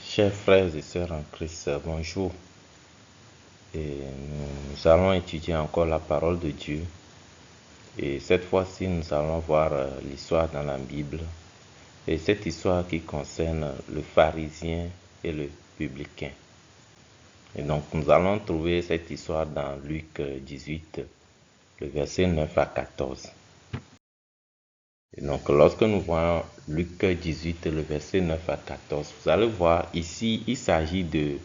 Chers frères et sœurs en Christ, bonjour. Nous allons étudier encore la parole de Dieu. Et cette fois-ci, nous allons voir l'histoire dans la Bible. Et cette histoire qui concerne le pharisien et le publicain. Et donc, nous allons trouver cette histoire dans Luc 18, le verset 9 à 14. Et donc, lorsque nous voyons Luc 18, le verset 9 à 14, vous allez voir ici, il s'agit de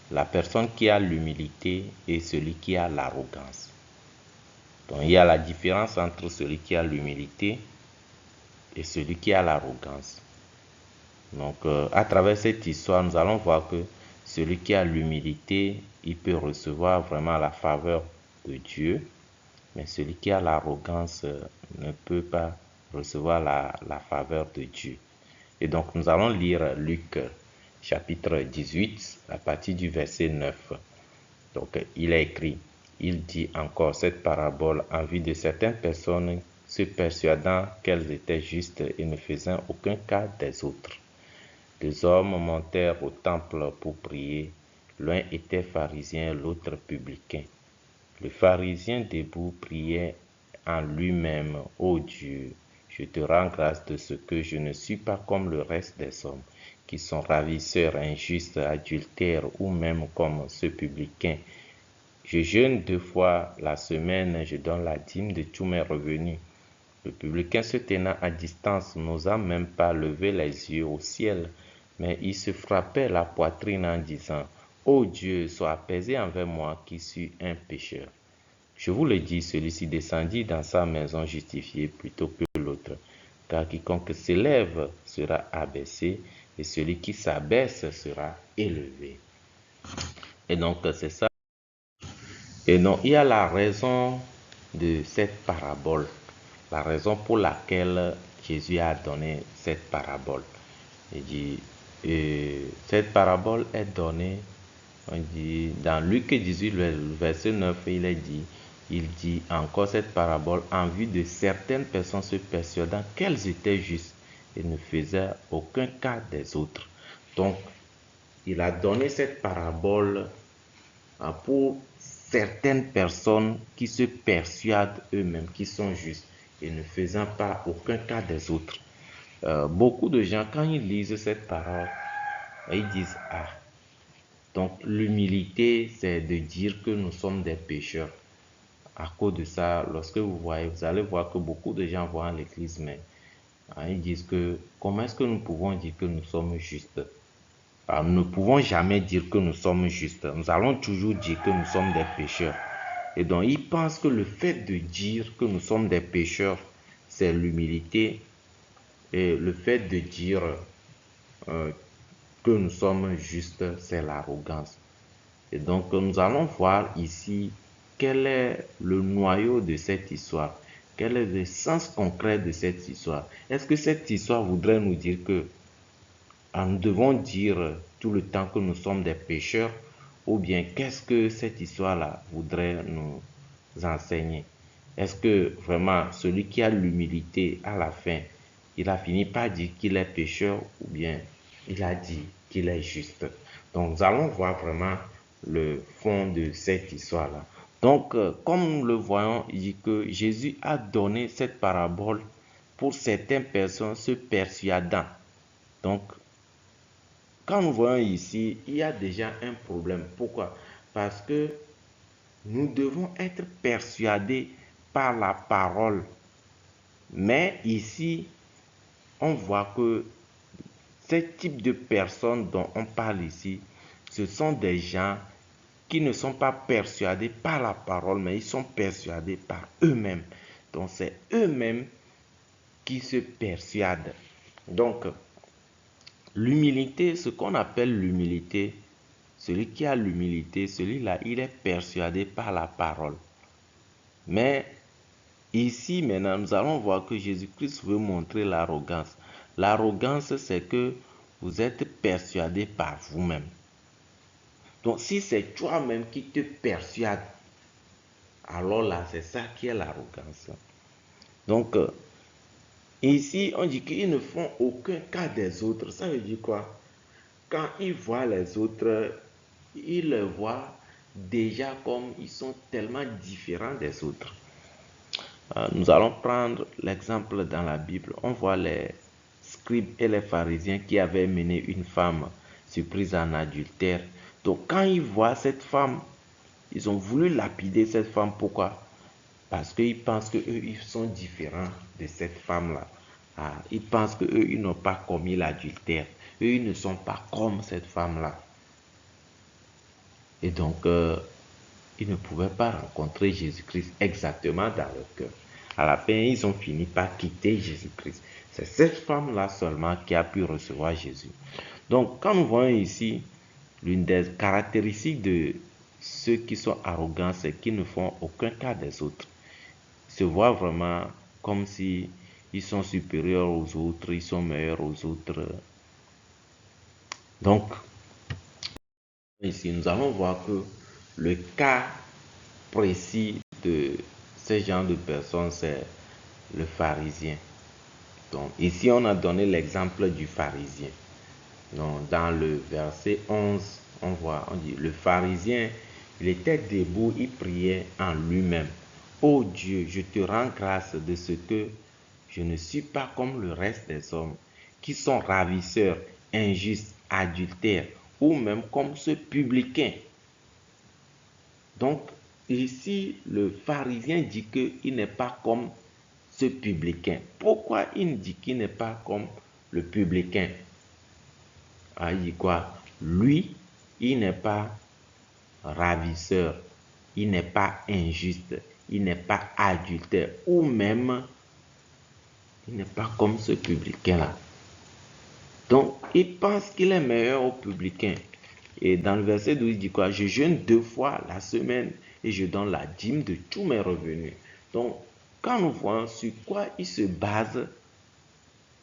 la personne qui a l'humilité et celui qui a l'arrogance. Donc, il y a la différence entre celui qui a l'humilité et celui qui a l'arrogance. Donc, à travers cette histoire, nous allons voir que celui qui a l'humilité, il peut recevoir vraiment la faveur de Dieu, mais celui qui a l'arrogance ne peut pas recevoir la faveur de Dieu. Et donc, nous allons lire Luc chapitre 18 à partir du verset 9. Donc, il est écrit, il dit encore cette parabole en vue de certaines personnes se persuadant qu'elles étaient justes et ne faisant aucun cas des autres. Deux hommes montèrent au temple pour prier. L'un était pharisien, l'autre publicain. Le pharisien debout priait en lui-même, « Ô Dieu, je te rends grâce de ce que je ne suis pas comme le reste des hommes, qui sont ravisseurs, injustes, adultères ou même comme ce publicain. Je jeûne 2 fois la semaine, je donne la dîme de tous mes revenus. » Le publicain se tenant à distance, n'osant même pas lever les yeux au ciel, mais il se frappait la poitrine en disant, « Ô Dieu, sois apaisé envers moi qui suis un pécheur. » Je vous le dis, celui-ci descendit dans sa maison justifié plutôt que l'autre, car quiconque s'élève sera abaissé, et celui qui s'abaisse sera élevé. Et donc, c'est ça. Et donc, il y a la raison de cette parabole, la raison pour laquelle Jésus a donné cette parabole. Il dit, cette parabole est donnée, on dit, dans Luc 18, le verset 9, il dit encore cette parabole en vue de certaines personnes se persuadant qu'elles étaient justes et ne faisaient aucun cas des autres. Donc, il a donné cette parabole pour certaines personnes qui se persuadent eux-mêmes, qui sont justes et ne faisant pas aucun cas des autres. Beaucoup de gens, quand ils lisent cette parole, ils disent, « Ah, donc l'humilité, c'est de dire que nous sommes des pécheurs. » À cause de ça, lorsque vous allez voir que beaucoup de gens vont à l'église, mais ils disent que comment est-ce que nous pouvons dire que nous sommes justes? Alors, nous ne pouvons jamais dire que nous sommes justes. Nous allons toujours dire que nous sommes des pécheurs. Et donc, ils pensent que le fait de dire que nous sommes des pécheurs, c'est l'humilité. Et le fait de dire que nous sommes justes, c'est l'arrogance. Et donc, nous allons voir ici quel est le noyau de cette histoire. Quel est le sens concret de cette histoire? Est-ce que cette histoire voudrait nous dire que nous devons dire tout le temps que nous sommes des pécheurs, ou bien qu'est-ce que cette histoire-là voudrait nous enseigner? Est-ce que vraiment celui qui a l'humilité à la fin, il a fini par dire qu'il est pécheur, ou bien il a dit qu'il est juste? Donc nous allons voir vraiment le fond de cette histoire-là. Donc comme nous le voyons, il dit que Jésus a donné cette parabole pour certaines personnes se persuadant. Donc quand nous voyons ici, il y a déjà un problème. Pourquoi? Parce que nous devons être persuadés par la parole. Mais ici, on voit que ce type de personnes dont on parle ici, ce sont des gens qui ne sont pas persuadés par la parole, mais ils sont persuadés par eux-mêmes. Donc c'est eux-mêmes qui se persuadent. Donc, l'humilité, ce qu'on appelle l'humilité, celui qui a l'humilité, celui-là, il est persuadé par la parole. Mais ici, maintenant, nous allons voir que Jésus-Christ veut montrer l'arrogance. L'arrogance, c'est que vous êtes persuadé par vous-même. Donc, si c'est toi-même qui te persuades, alors là, c'est ça qui est l'arrogance. Donc, ici, on dit qu'ils ne font aucun cas des autres. Ça veut dire quoi? quand il voit les autres, il les voit déjà comme ils sont tellement différents des autres. Nous allons prendre l'exemple dans la Bible. On voit les scribes et les pharisiens qui avaient mené une femme surprise en adultère. Donc quand ils voient cette femme, ils ont voulu lapider cette femme. Pourquoi? Parce qu'ils pensent qu'eux, ils sont différents de cette femme-là. Ils pensent qu'eux, ils n'ont pas commis l'adultère. Eux, ils ne sont pas comme cette femme-là. Et donc, ils ne pouvaient pas rencontrer Jésus-Christ exactement dans leur cœur. À la fin, ils ont fini par quitter Jésus-Christ. C'est cette femme-là seulement qui a pu recevoir Jésus. Donc, quand nous voyons ici, l'une des caractéristiques de ceux qui sont arrogants, c'est qu'ils ne font aucun cas des autres. Ils se voient vraiment comme si ils sont supérieurs aux autres, ils sont meilleurs aux autres. Donc, ici, nous allons voir que le cas précis de ce genre de personnes, c'est le pharisien. Donc, ici, on a donné l'exemple du pharisien. Donc, dans le verset 11, on dit, le pharisien, il était debout, il priait en lui-même. Ô Dieu, je te rends grâce de ce que je ne suis pas comme le reste des hommes, qui sont ravisseurs, injustes, adultères, ou même comme ce publicain. Donc, ici, le pharisien dit qu'il n'est pas comme ce publicain. Pourquoi il dit qu'il n'est pas comme le publicain? Il dit quoi? Lui, il n'est pas ravisseur, il n'est pas injuste, il n'est pas adultère, ou même, il n'est pas comme ce publicain-là. Donc, il pense qu'il est meilleur au publicain. Et dans le verset 12, il dit quoi? Je jeûne 2 fois la semaine et je donne la dîme de tous mes revenus. Donc, quand nous voyons sur quoi il se base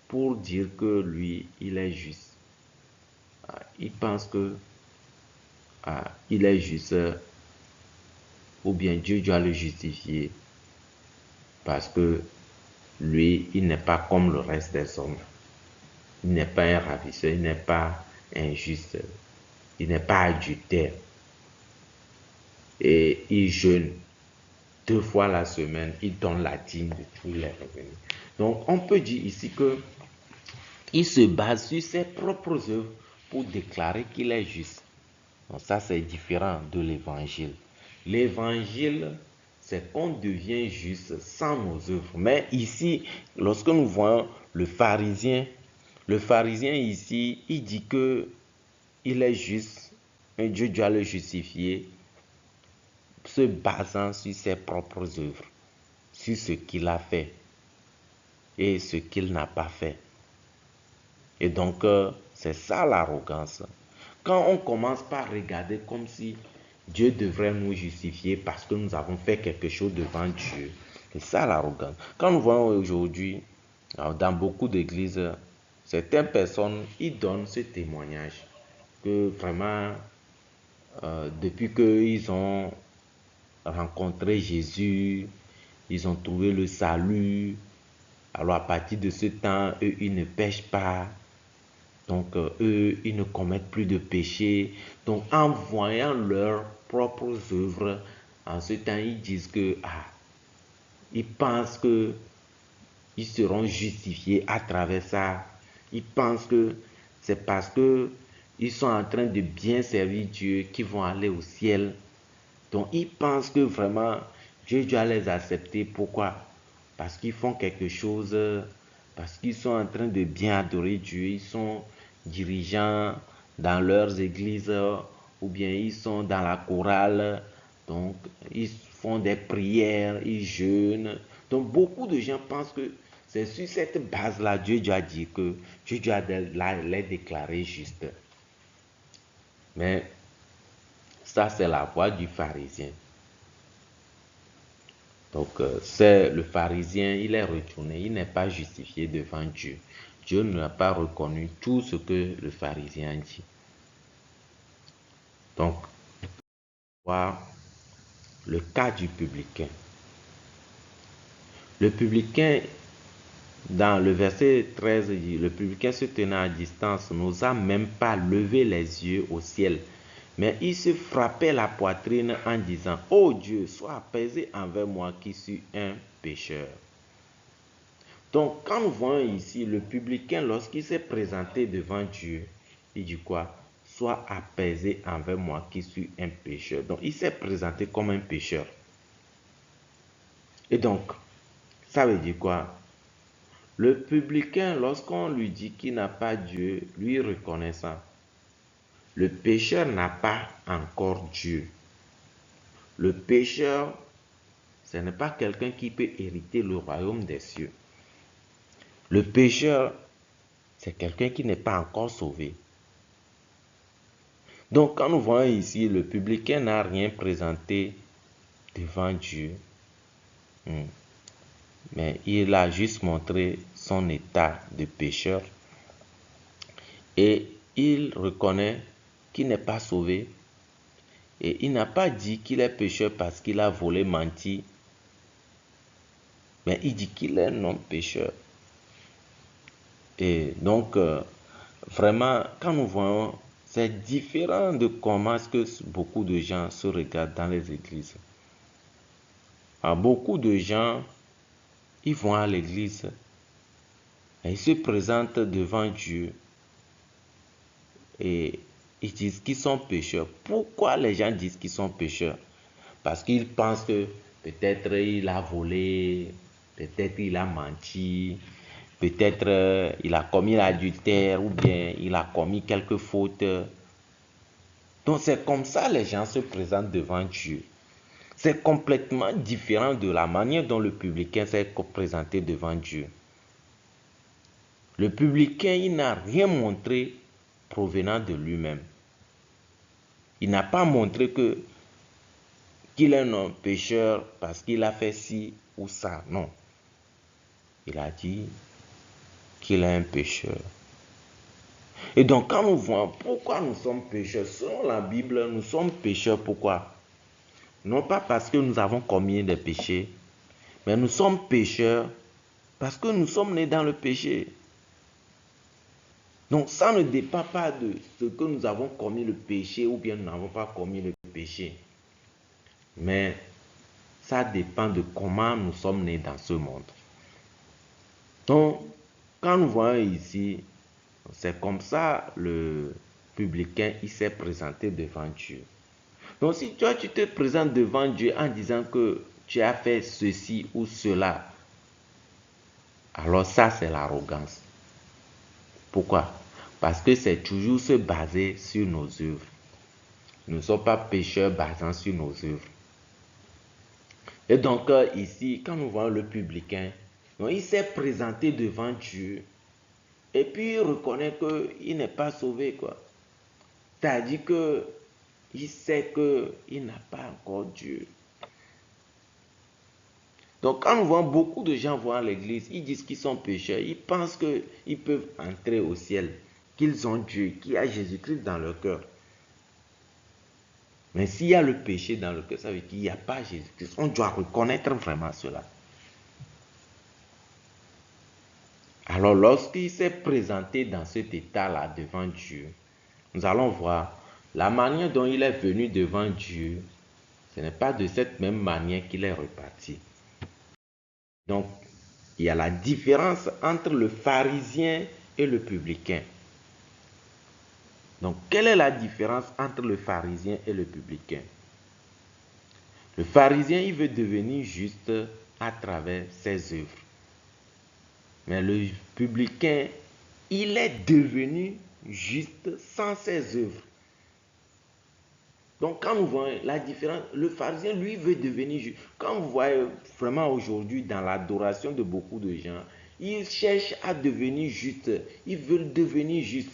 pour dire que lui, il est juste. Il pense que il est juste, ou bien Dieu doit le justifier parce que lui, il n'est pas comme le reste des hommes. Il n'est pas un ravisseur, il n'est pas injuste, il n'est pas adultère. Et il jeûne 2 fois la semaine, il donne la dîme de tous les revenus. Donc, on peut dire ici que il se base sur ses propres œuvres pour déclarer qu'il est juste. Donc, ça, c'est différent de l'évangile. L'évangile, c'est qu'on devient juste sans nos œuvres. Mais ici, lorsque nous voyons le pharisien ici, il dit que il est juste, et Dieu doit le justifier, se basant sur ses propres œuvres, sur ce qu'il a fait et ce qu'il n'a pas fait. Et donc, c'est ça l'arrogance. Quand on commence par regarder comme si Dieu devrait nous justifier parce que nous avons fait quelque chose devant Dieu, c'est ça l'arrogance. Quand nous voyons aujourd'hui, dans beaucoup d'églises, certaines personnes, ils donnent ce témoignage que vraiment, depuis qu'ils ont rencontré Jésus, ils ont trouvé le salut. Alors à partir de ce temps, eux, ils ne pêchent pas. Donc eux, ils ne commettent plus de péché. Donc en voyant leurs propres œuvres, en ce temps, ils disent que, ils pensent que ils seront justifiés à travers ça. Ils pensent que c'est parce que ils sont en train de bien servir Dieu qu'ils vont aller au ciel. Donc, ils pensent que vraiment, Dieu doit les accepter. Pourquoi? Parce qu'ils font quelque chose, parce qu'ils sont en train de bien adorer Dieu. Ils sont dirigeants dans leurs églises, ou bien ils sont dans la chorale. Donc, ils font des prières, ils jeûnent. Donc, beaucoup de gens pensent que c'est sur cette base-là, Dieu doit dire que Dieu doit les déclarer justes. Mais ça, c'est la voie du pharisien. Donc, c'est le pharisien, il est retourné, il n'est pas justifié devant Dieu. Dieu n'a pas reconnu tout ce que le pharisien dit. Donc, voir le cas du publicain. Le publicain, Dans le verset 13, il dit, le publicain se tenant à distance n'osa même pas lever les yeux au ciel, mais il se frappait la poitrine en disant, ô Dieu, sois apaisé envers moi qui suis un pécheur. Donc, quand nous voyons ici le publicain, lorsqu'il s'est présenté devant Dieu, il dit quoi? Sois apaisé envers moi qui suis un pécheur. Donc, il s'est présenté comme un pécheur. Et donc, ça veut dire quoi? Le publicain, lorsqu'on lui dit qu'il n'a pas Dieu, lui reconnaissant, le pécheur n'a pas encore Dieu. Le pécheur, ce n'est pas quelqu'un qui peut hériter le royaume des cieux. Le pécheur, c'est quelqu'un qui n'est pas encore sauvé. Donc, quand nous voyons ici, le publicain n'a rien présenté devant Dieu, mais il a juste montré son état de pécheur et il reconnaît qu'il n'est pas sauvé et il n'a pas dit qu'il est pécheur parce qu'il a volé, menti, mais il dit qu'il est un homme pécheur. Et donc, vraiment, quand nous voyons, c'est différent de comment est-ce que beaucoup de gens se regardent dans les églises. Beaucoup de gens, ils vont à l'église et ils se présentent devant Dieu et ils disent qu'ils sont pécheurs. Pourquoi les gens disent qu'ils sont pécheurs? Parce qu'ils pensent que peut-être il a volé, peut-être il a menti, peut-être il a commis l'adultère ou bien il a commis quelques fautes. Donc c'est comme ça que les gens se présentent devant Dieu. C'est complètement différent de la manière dont le publicain s'est présenté devant Dieu. Le publicain, il n'a rien montré provenant de lui-même. Il n'a pas montré qu'il est un homme pécheur parce qu'il a fait ci ou ça. Non. Il a dit qu'il est un pécheur. Et donc, quand nous voyons pourquoi nous sommes pécheurs, selon la Bible, nous sommes pécheurs. Pourquoi? Non pas parce que nous avons commis des péchés, mais nous sommes pécheurs parce que nous sommes nés dans le péché. Donc, ça ne dépend pas de ce que nous avons commis le péché ou bien nous n'avons pas commis le péché. Mais ça dépend de comment nous sommes nés dans ce monde. Donc, quand nous voyons ici, c'est comme ça le publicain, il s'est présenté devant Dieu. Donc, si toi, tu te présentes devant Dieu en disant que tu as fait ceci ou cela, alors ça, c'est l'arrogance. Pourquoi? Parce que c'est toujours se baser sur nos œuvres. Nous ne sommes pas pécheurs basant sur nos œuvres. Et donc, ici, quand nous voyons le publicain, donc, il s'est présenté devant Dieu et puis il reconnaît qu'il n'est pas sauvé, quoi. C'est-à-dire qu'il sait qu'il n'a pas encore Dieu. Donc, quand nous voyons beaucoup de gens vont à l'église, ils disent qu'ils sont pécheurs, ils pensent qu'ils peuvent entrer au ciel, qu'ils ont Dieu, qu'il y a Jésus-Christ dans leur cœur. Mais s'il y a le péché dans le cœur, ça veut dire qu'il n'y a pas Jésus-Christ. On doit reconnaître vraiment cela. Alors, lorsqu'il s'est présenté dans cet état-là devant Dieu, nous allons voir la manière dont il est venu devant Dieu. Ce n'est pas de cette même manière qu'il est reparti. Donc, il y a la différence entre le pharisien et le publicain. Donc, quelle est la différence entre le pharisien et le publicain? Le pharisien, il veut devenir juste à travers ses œuvres. Mais le publicain, il est devenu juste sans ses œuvres. Donc, quand nous voyons la différence, le pharisien, lui, veut devenir juste. Quand vous voyez vraiment aujourd'hui dans l'adoration de beaucoup de gens, ils cherchent à devenir juste. Ils veulent devenir juste.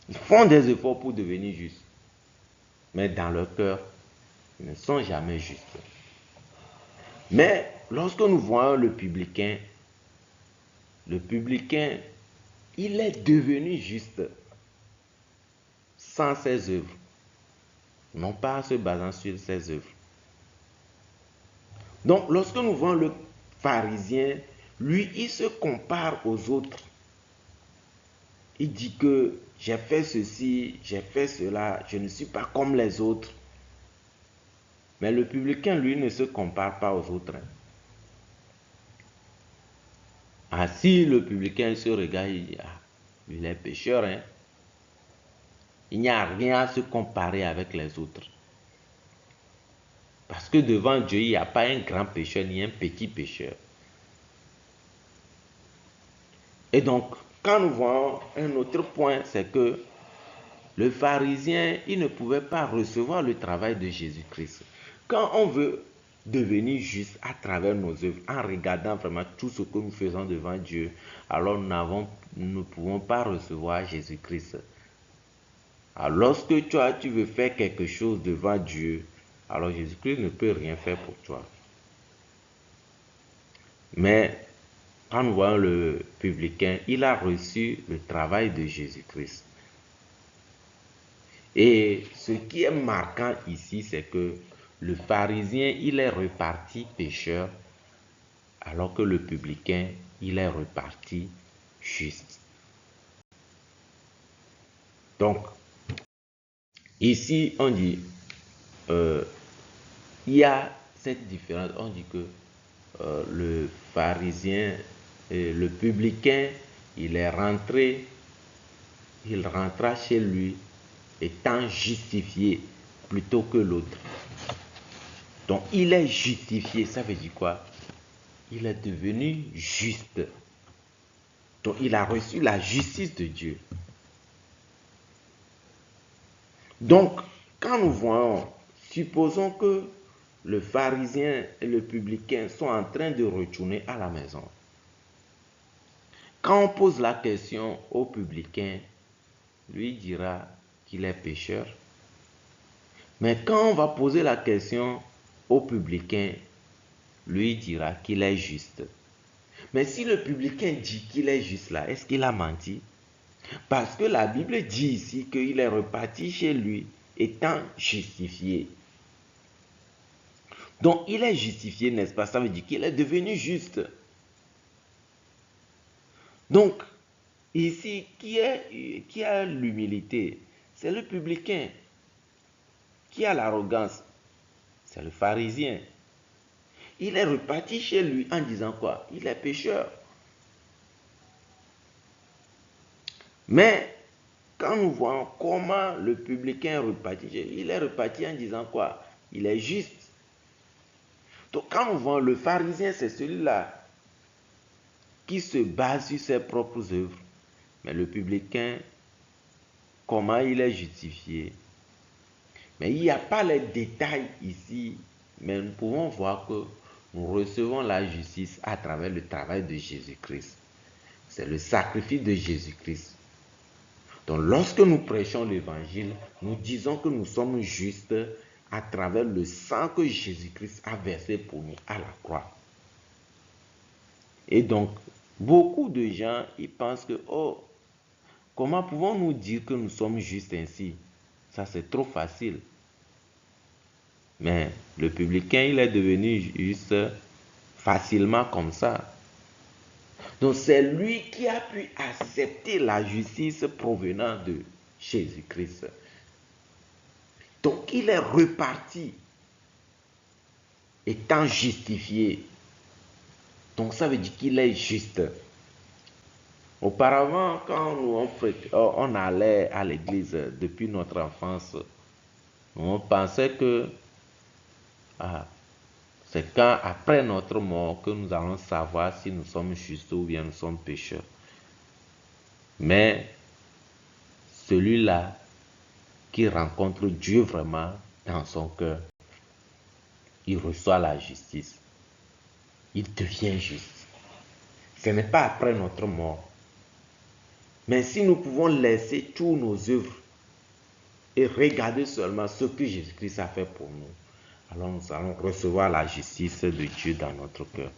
Ils font des efforts pour devenir juste. Mais dans leur cœur, ils ne sont jamais justes. Mais lorsque nous voyons le publicain, il est devenu juste sans ses œuvres. Non pas en se basant sur ses œuvres. Donc, lorsque nous voyons le pharisien, Lui, il se compare aux autres. Il dit que j'ai fait ceci, j'ai fait cela, je ne suis pas comme les autres. Mais le publicain, lui, ne se compare pas aux autres. Ah, si le publicain se regarde, il dit, ah, il est pécheur, hein. Il n'y a rien à se comparer avec les autres. Parce que devant Dieu, il n'y a pas un grand pécheur ni un petit pécheur. Et donc, quand nous voyons un autre point, c'est que le pharisien, il ne pouvait pas recevoir le travail de Jésus-Christ. Quand on veut devenir juste à travers nos œuvres, en regardant vraiment tout ce que nous faisons devant Dieu, alors nous ne pouvons pas recevoir Jésus-Christ. Alors lorsque tu veux faire quelque chose devant Dieu, alors Jésus-Christ ne peut rien faire pour toi. Mais quand nous voyons le publicain, il a reçu le travail de Jésus-Christ. Et ce qui est marquant ici, c'est que le pharisien, il est reparti pécheur, alors que le publicain, il est reparti juste. Donc, ici, on dit, il y a cette différence. On dit que le pharisien et le publicain, il rentra chez lui étant justifié plutôt que l'autre. Donc, il est justifié. Ça veut dire quoi? Il est devenu juste. Donc, il a reçu la justice de Dieu. Donc, quand nous voyons, supposons que le pharisien et le publicain sont en train de retourner à la maison. Quand on pose la question au publicain, lui dira qu'il est pécheur. Mais quand on va poser la question au publicain, lui dira qu'il est juste. Mais si le publicain dit qu'il est juste là, est-ce qu'il a menti? Parce que la Bible dit ici qu'il est reparti chez lui étant justifié. Donc il est justifié, n'est-ce pas? Ça veut dire qu'il est devenu juste. Donc, ici, qui a l'humilité? C'est le publicain. Qui a l'arrogance? C'est le pharisien. Il est reparti chez lui en disant quoi? Il est pécheur. Mais, quand nous voyons comment le publicain est reparti chez lui, il est reparti en disant quoi? Il est juste. Donc, quand nous voyons le pharisien, c'est celui-là qui se base sur ses propres œuvres. Mais le publicain, comment il est justifié? Mais il n'y a pas les détails ici, mais nous pouvons voir que nous recevons la justice à travers le travail de Jésus-Christ. C'est le sacrifice de Jésus-Christ. Donc lorsque nous prêchons l'évangile, nous disons que nous sommes justes à travers le sang que Jésus-Christ a versé pour nous à la croix. Et donc, beaucoup de gens, ils pensent que, oh, comment pouvons-nous dire que nous sommes justes ainsi? Ça, c'est trop facile. Mais le publicain, il est devenu juste facilement comme ça. Donc c'est lui qui a pu accepter la justice provenant de Jésus-Christ. Donc il est reparti étant justifié. Donc ça veut dire qu'il est juste. Auparavant, quand on allait à l'église depuis notre enfance, on pensait que c'est quand, après notre mort, que nous allons savoir si nous sommes justes ou bien nous sommes pécheurs. Mais celui-là qui rencontre Dieu vraiment dans son cœur, il reçoit la justice. Il devient juste. Ce n'est pas après notre mort. Mais si nous pouvons laisser tous nos œuvres et regarder seulement ce que Jésus-Christ a fait pour nous, alors nous allons recevoir la justice de Dieu dans notre cœur.